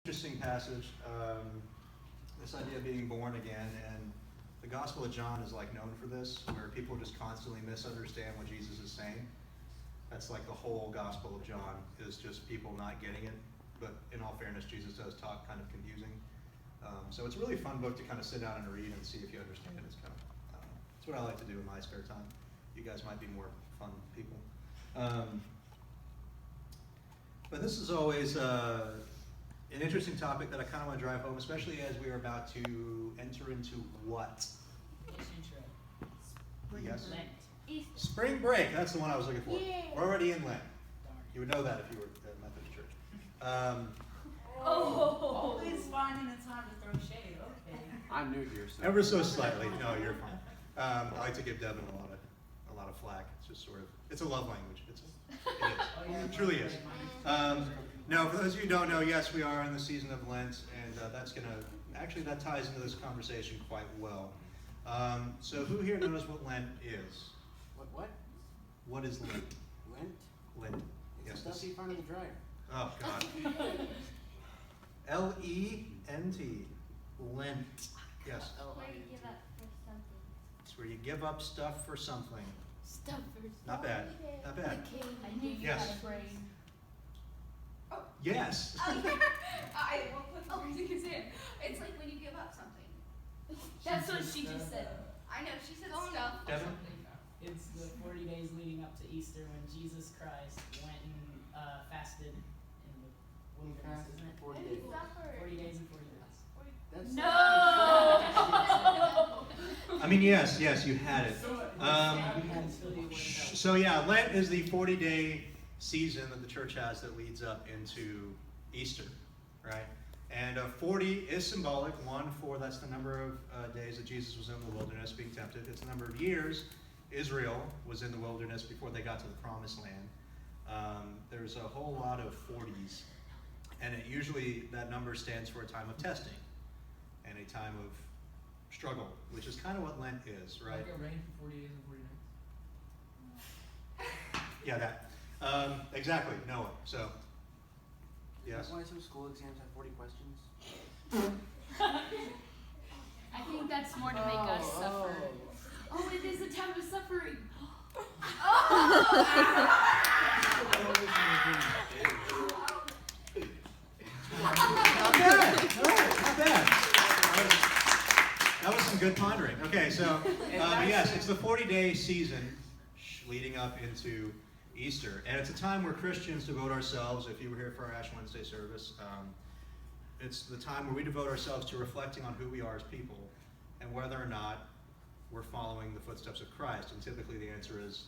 Interesting passage. This idea of being born again, and the Gospel of John is like known for this, where people just constantly misunderstand what Jesus is saying. That's like the whole Gospel of John is just people not getting it. But in all fairness, Jesus does talk kind of confusing. So it's a really fun book to kind of sit down and read and see if you understand it. It's kind of it's what I like to do in my spare time. You guys might be more fun people. But this is always an interesting topic that I kind of want to drive home, especially as we are about to enter into what? Yes? Lent. Easter. Spring break. That's the one I was looking for. Yeah. We're already in Lent. Darn. You would know that if you were at Methodist Church. Always finding the time to throw shade. Okay. I'm new here, so. Ever so slightly. No, you're fine. I like to give Devin a lot of flack. It's just sort of, it's a love language. It is. It truly is. No, for those of you who don't know, yes, we are in the season of Lent, and that ties into this conversation quite well. So who here knows what Lent is? What? What is Lent? Lent? Lent. It's Yes. the stuff you find in the dryer. Oh, God. L-E-N-T. Lent. Yes. Where you give up for something. It's where you give up stuff for something. Stuff for Not bad. Not bad. I knew you Yes. had a brain. Yes. What music is it? It's like when you give up something. That's what she just said. I know, she said stuff. Devin? It's the 40 days leading up to Easter when Jesus Christ went and fasted in the wilderness, isn't it? 40 And days. he suffered. 40 days and 40 nights. That's No! I mean, yes, you had it. So yeah, Lent is the 40-day season that the church has that leads up into Easter, right? And 40 is symbolic. That's the number of days that Jesus was in the wilderness being tempted. It's the number of years Israel was in the wilderness before they got to the promised land. There's a whole lot of 40s, and that number stands for a time of testing and a time of struggle, which is kind of what Lent is, right? Like it rained for 40 days and 40 nights. Yeah, that. Exactly, Noah. So, yes. That's why some school exams have 40 questions. I think that's more to make us suffer. Oh, it is a time of suffering. Not bad. Not bad. That was some good pondering. Okay, so yes, it's the 40-day season leading up into Easter, and it's a time where Christians devote ourselves. If you were here for our Ash Wednesday service, it's the time where we devote ourselves to reflecting on who we are as people and whether or not we're following the footsteps of Christ. And typically the answer is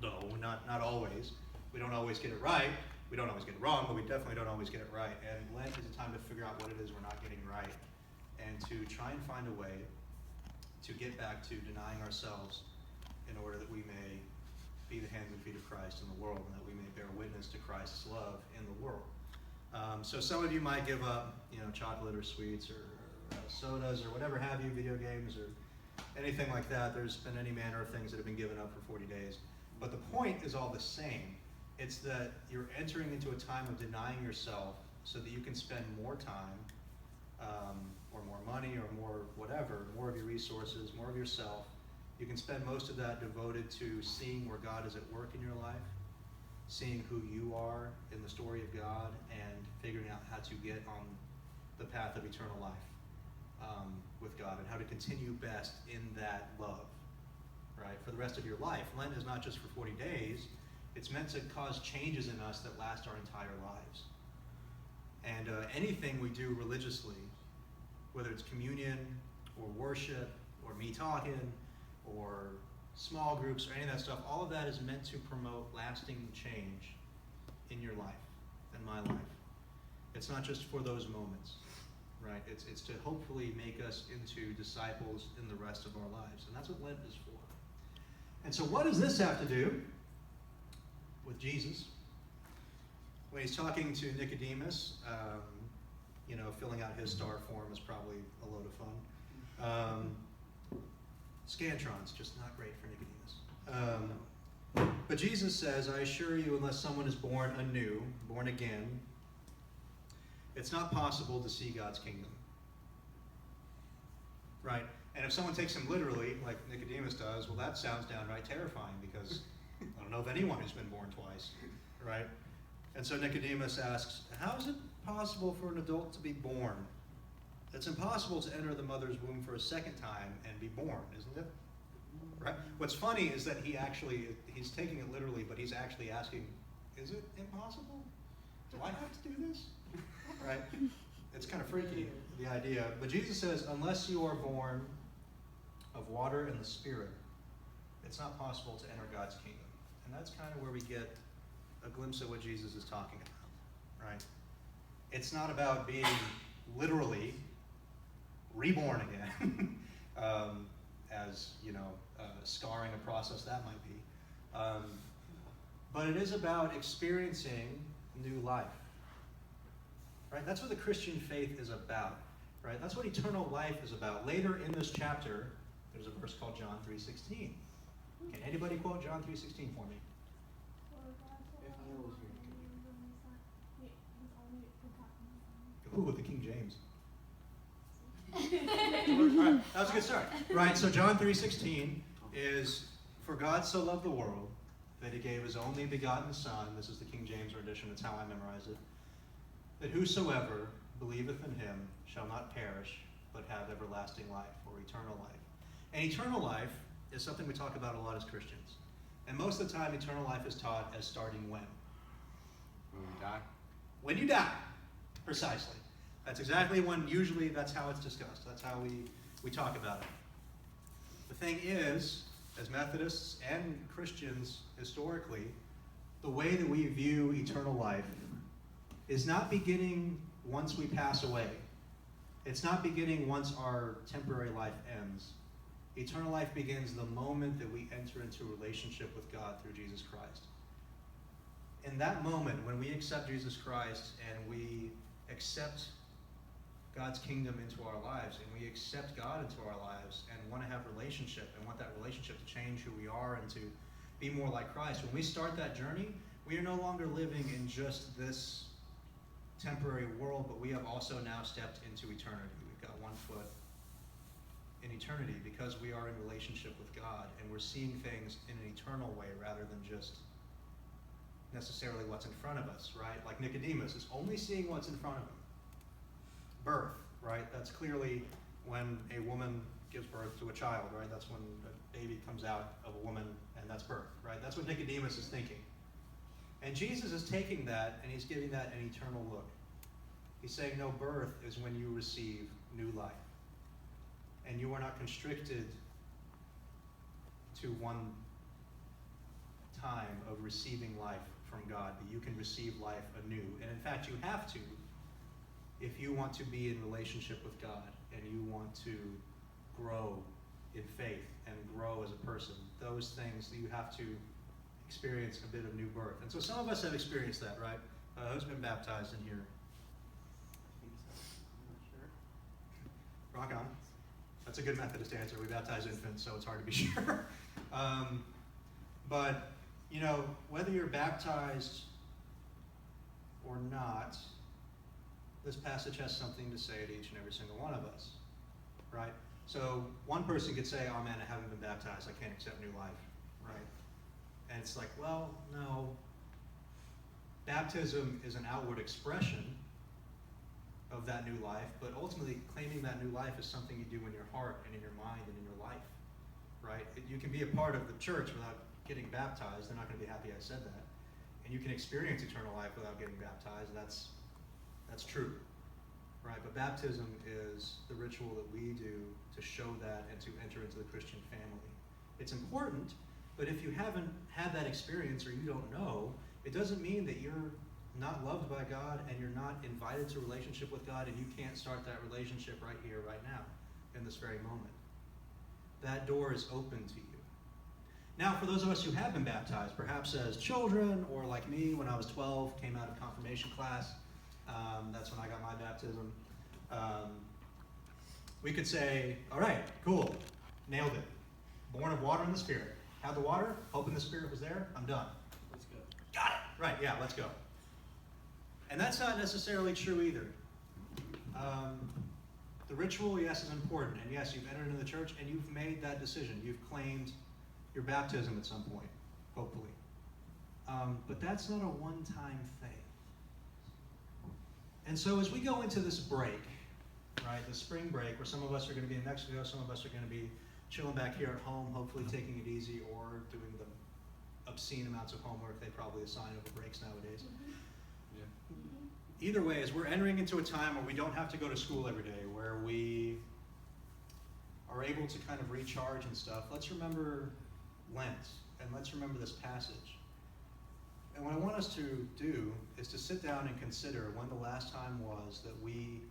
no, not always. We don't always get it right. We don't always get it wrong, but we definitely don't always get it right. And Lent is a time to figure out what it is we're not getting right and to try and find a way to get back to denying ourselves in order that we may be the hands and feet of Christ in the world, and that we may bear witness to Christ's love in the world. So some of you might give up, chocolate or sweets or sodas or whatever have you, video games or anything like that. There's been any manner of things that have been given up for 40 days. But the point is all the same. It's that you're entering into a time of denying yourself so that you can spend more time or more money or more whatever, more of your resources, more of yourself. You can spend most of that devoted to seeing where God is at work in your life, seeing who you are in the story of God, and figuring out how to get on the path of eternal life with God and how to continue best in that love, right, for the rest of your life. Lent is not just for 40 days. It's meant to cause changes in us that last our entire lives. And anything we do religiously, whether it's communion or worship or me talking or small groups or any of that stuff, all of that is meant to promote lasting change in your life and my life. It's not just for those moments, right? It's to hopefully make us into disciples in the rest of our lives. And that's what Lent is for. And so what does this have to do with Jesus? When he's talking to Nicodemus, filling out his star form is probably a load of fun. Scantron's just not great for Nicodemus. But Jesus says, I assure you, unless someone is born anew, born again, it's not possible to see God's kingdom. Right? And if someone takes him literally, like Nicodemus does, well, that sounds downright terrifying because I don't know of anyone who's been born twice. Right? And so Nicodemus asks, how is it possible for an adult to be born? It's impossible to enter the mother's womb for a second time and be born, isn't it? Right? What's funny is that he's taking it literally, but he's actually asking, is it impossible? Do I have to do this? Right? It's kind of freaky, the idea. But Jesus says, unless you are born of water and the Spirit, it's not possible to enter God's kingdom. And that's kind of where we get a glimpse of what Jesus is talking about, right? It's not about being literally reborn again, as, scarring a process that might be. But it is about experiencing new life. Right? That's what the Christian faith is about. Right? That's what eternal life is about. Later in this chapter, there's a verse called John 3:16. Can anybody quote John 3:16 for me? If I was here. Ooh, the King James. All right, that was a good start. Right, so John 3:16 is, for God so loved the world that he gave his only begotten Son. This is the King James rendition, it's how I memorize it. That whosoever believeth in him shall not perish, but have everlasting life, or eternal life. And eternal life is something we talk about a lot as Christians. And most of the time, eternal life is taught as starting when? When we die. When you die, precisely. That's exactly when, usually that's how it's discussed. That's how we talk about it. The thing is, as Methodists and Christians historically, the way that we view eternal life is not beginning once we pass away. It's not beginning once our temporary life ends. Eternal life begins the moment that we enter into a relationship with God through Jesus Christ. In that moment, when we accept Jesus Christ and we accept God's kingdom into our lives, and we accept God into our lives and want to have relationship and want that relationship to change who we are and to be more like Christ, when we start that journey, we are no longer living in just this temporary world, but we have also now stepped into eternity. We've got one foot in eternity because we are in relationship with God and we're seeing things in an eternal way rather than just necessarily what's in front of us, right? Like Nicodemus is only seeing what's in front of him. Birth, right? That's clearly when a woman gives birth to a child, right? That's when a baby comes out of a woman, and that's birth, right? That's what Nicodemus is thinking. And Jesus is taking that and he's giving that an eternal look. He's saying, no, birth is when you receive new life. And you are not constricted to one time of receiving life from God, but you can receive life anew. And in fact, you have to if you want to be in relationship with God and you want to grow in faith and grow as a person. Those things that you have to experience a bit of new birth. And so some of us have experienced that, right? Who's been baptized in here? I think so. I'm not sure. Rock on. That's a good Methodist answer. We baptize infants, so it's hard to be sure. But, whether you're baptized or not, this passage has something to say to each and every single one of us, right? So one person could say, oh man, I haven't been baptized, I can't accept new life, right? And it's like, well, no. Baptism is an outward expression of that new life, but ultimately claiming that new life is something you do in your heart and in your mind and in your life, right? You can be a part of the church without getting baptized. They're not going to be happy I said that. And you can experience eternal life without getting baptized. That's true, right? But baptism is the ritual that we do to show that and to enter into the Christian family. It's important, but if you haven't had that experience or you don't know, it doesn't mean that you're not loved by God and you're not invited to a relationship with God and you can't start that relationship right here, right now, in this very moment. That door is open to you. Now, for those of us who have been baptized, perhaps as children or like me when I was 12, came out of confirmation class, that's when I got my baptism. We could say, all right, cool, nailed it. Born of water and the Spirit. Had the water, hoping the Spirit was there, I'm done. Let's go. Got it. Right, yeah, let's go. And that's not necessarily true either. The ritual, yes, is important, and yes, you've entered into the church and you've made that decision. You've claimed your baptism at some point, hopefully. But that's not a one-time thing. And so as we go into this break, right, the spring break, where some of us are going to be in Mexico, some of us are going to be chilling back here at home, hopefully taking it easy, or doing the obscene amounts of homework they probably assign over breaks nowadays. Yeah. Either way, as we're entering into a time where we don't have to go to school every day, where we are able to kind of recharge and stuff, let's remember Lent, and let's remember this passage. And what I want us to do is to sit down and consider when the last time was that we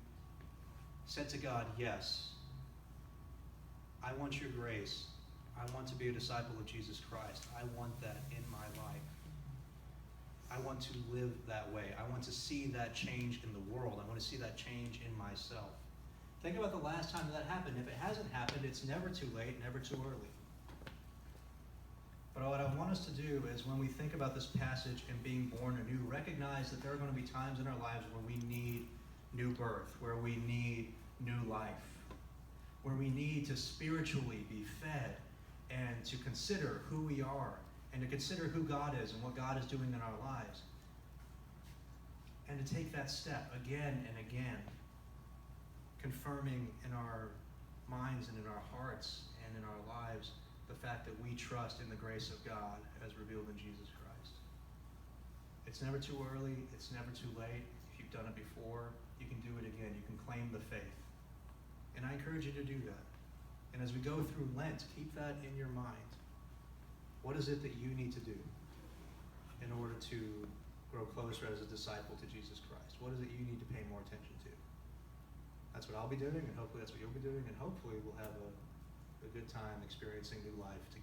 said to God, yes, I want your grace. I want to be a disciple of Jesus Christ. I want that in my life. I want to live that way. I want to see that change in the world. I want to see that change in myself. Think about the last time that happened. If it hasn't happened, it's never too late, never too early. But what I want us to do is when we think about this passage and being born anew, recognize that there are going to be times in our lives where we need new birth, where we need new life, where we need to spiritually be fed and to consider who we are and to consider who God is and what God is doing in our lives. And to take that step again and again, confirming in our minds and in our hearts and in our lives the fact that we trust in the grace of God as revealed in Jesus Christ. It's never too early. It's never too late. If you've done it before, you can do it again. You can claim the faith. And I encourage you to do that. And as we go through Lent, keep that in your mind. What is it that you need to do in order to grow closer as a disciple to Jesus Christ? What is it you need to pay more attention to? That's what I'll be doing, and hopefully that's what you'll be doing, and hopefully we'll have a good time experiencing new life together.